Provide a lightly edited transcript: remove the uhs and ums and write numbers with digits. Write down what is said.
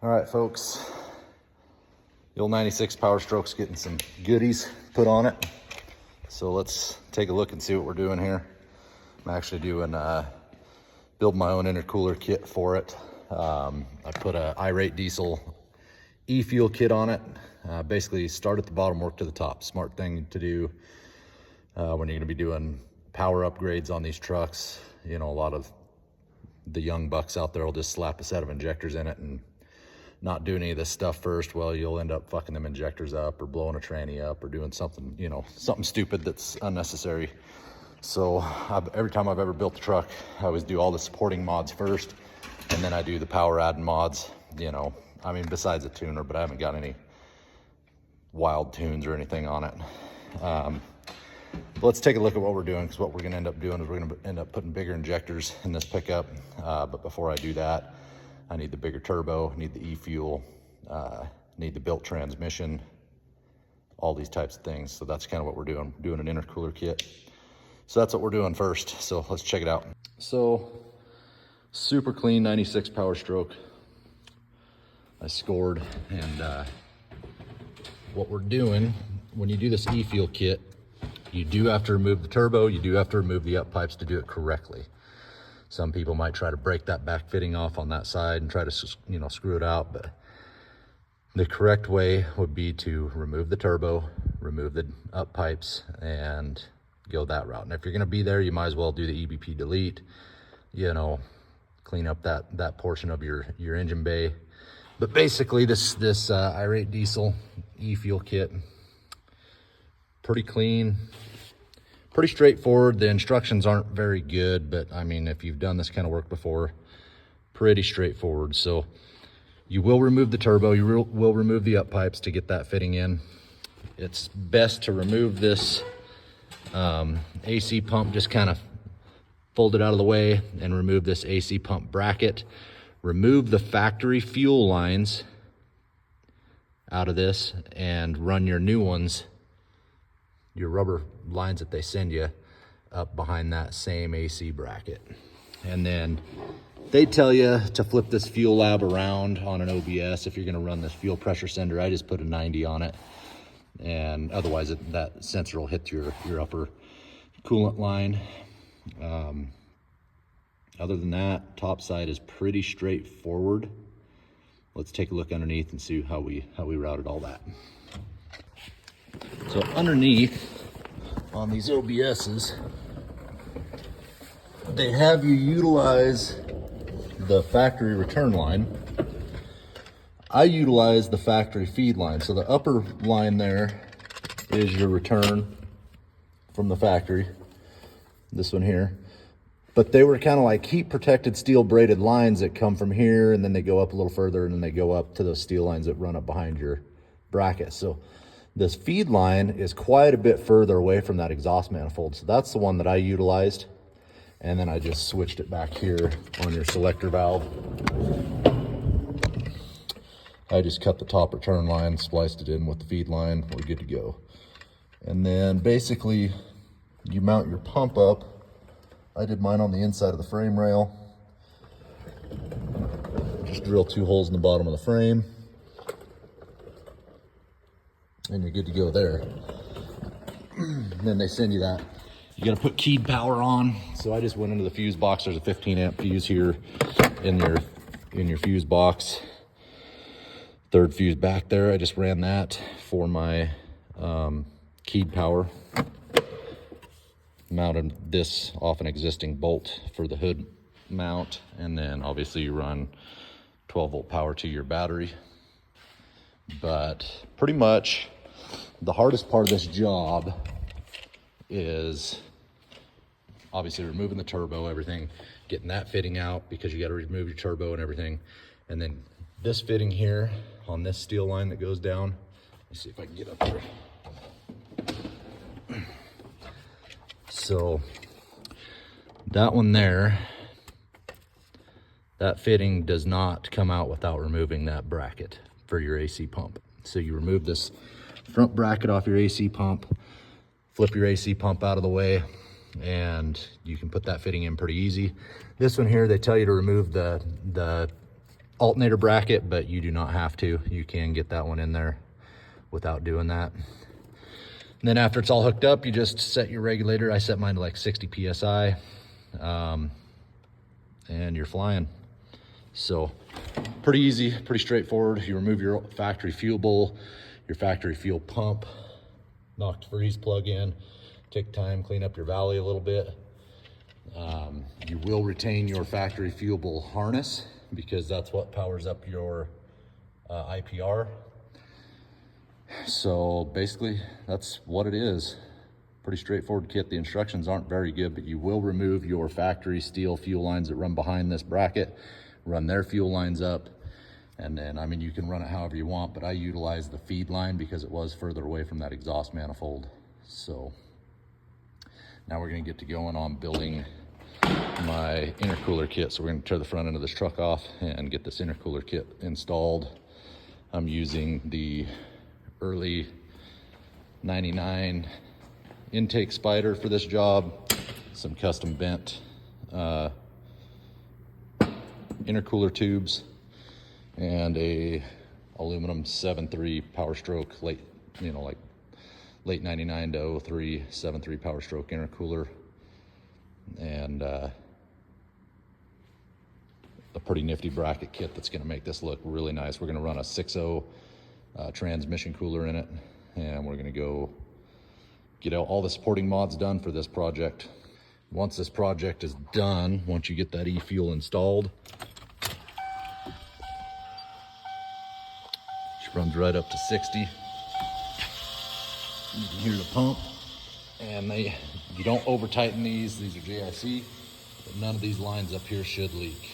All right, folks, the old 96 Powerstroke's getting some goodies put on it. So let's take a look and see what we're doing here. I'm actually doing build my own intercooler kit for it. I put a Irate diesel e-fuel kit on it. Basically start at the bottom, work to the top. Smart thing to do when you're gonna be doing power upgrades on these trucks. You know, a lot of the young bucks out there will just slap a set of injectors in it and not do any of this stuff first. Well, you'll end up fucking them injectors up or blowing a tranny up or doing something, you know, something stupid that's unnecessary. So every time I've ever built a truck, I always do all the supporting mods first, and then I do the power adding mods, you know, I mean, besides a tuner, but I haven't got any wild tunes or anything on it. Let's take a look at what we're doing, because what we're gonna end up doing is we're gonna end up putting bigger injectors in this pickup. But before I do that, I need the bigger turbo, need the e-fuel, need the built transmission, all these types of things. So that's kind of what we're doing an intercooler kit. So that's what we're doing first. So let's check it out. So super clean 96 Powerstroke. I scored, and what we're doing when you do this e-fuel kit, you do have to remove the turbo, you do have to remove the up pipes to do it correctly. Some people might try to break that back fitting off on that side and try to, you know, screw it out, but the correct way would be to remove the turbo, remove the up pipes, and go that route. And if you're gonna be there, you might as well do the EBP delete, you know, clean up that portion of your engine bay. But basically this Irate diesel e-fuel kit, pretty clean, pretty straightforward. The instructions aren't very good, but I mean, if you've done this kind of work before, pretty straightforward. So you will remove the turbo, you will remove the up pipes to get that fitting in. It's best to remove this AC pump, just kind of fold it out of the way and remove this AC pump bracket. Remove the factory fuel lines out of this and run your new ones, your rubber lines that they send you, up behind that same AC bracket. And then they tell you to flip this fuel lab around on an OBS if you're gonna run this fuel pressure sender. I just put a 90 on it, and otherwise that sensor will hit your upper coolant line. Other than that, top side is pretty straightforward. Let's take a look underneath and see how we routed all that. So underneath on these OBSs, they have you utilize the factory return line. I utilize the factory feed line. So the upper line there is your return from the factory, this one here. But they were kind of like heat protected steel braided lines that come from here, and then they go up a little further, and then they go up to those steel lines that run up behind your bracket. So this feed line is quite a bit further away from that exhaust manifold. So that's the one that I utilized. And then I just switched it back here on your selector valve. I just cut the top return line, spliced it in with the feed line, we're good to go. And then basically you mount your pump up. I did mine on the inside of the frame rail. Just drill 2 holes in the bottom of the frame, and you're good to go there. And then they send you that. You gotta put keyed power on. So I just went into the fuse box. There's a 15 amp fuse here in your fuse box. Third fuse back there. I just ran that for my keyed power. Mounted this off an existing bolt for the hood mount, and then obviously you run 12 volt power to your battery. But pretty much the hardest part of this job is obviously removing the turbo, everything, getting that fitting out, because you got to remove your turbo and everything. And then this fitting here on this steel line that goes down, let's see if I can get up there. So that one there, that fitting does not come out without removing that bracket for your AC pump. So you remove this front bracket off your AC pump, flip your AC pump out of the way, and you can put that fitting in pretty easy. This one here, they tell you to remove the alternator bracket, but you do not have to. You can get that one in there without doing that. And then after it's all hooked up, you just set your regulator. I set mine to like 60 PSI, and you're flying. So pretty easy, pretty straightforward. You remove your factory fuel bowl, your factory fuel pump, knocked freeze plug in, take time, clean up your valley a little bit. You will retain your factory fuel bowl harness because that's what powers up your IPR. So basically that's what it is. Pretty straightforward kit. The instructions aren't very good, but you will remove your factory steel fuel lines that run behind this bracket, run their fuel lines up, and then, I mean, you can run it however you want, but I utilize the feed line because it was further away from that exhaust manifold. So now we're gonna get to going on building my intercooler kit. So we're gonna tear the front end of this truck off and get this intercooler kit installed. I'm using the early 99 intake spider for this job, some custom bent intercooler tubes, and a aluminum 7.3 Powerstroke, late 99 to 03 7.3 Powerstroke intercooler, and a pretty nifty bracket kit that's going to make this look really nice. We're going to run a 6.0 transmission cooler in it, and we're going to go get all the supporting mods done for this project. Once this project is done, once you get that e-fuel installed, she runs right up to 60. You can hear the pump, and you don't over tighten these. These are JIC, but none of these lines up here should leak.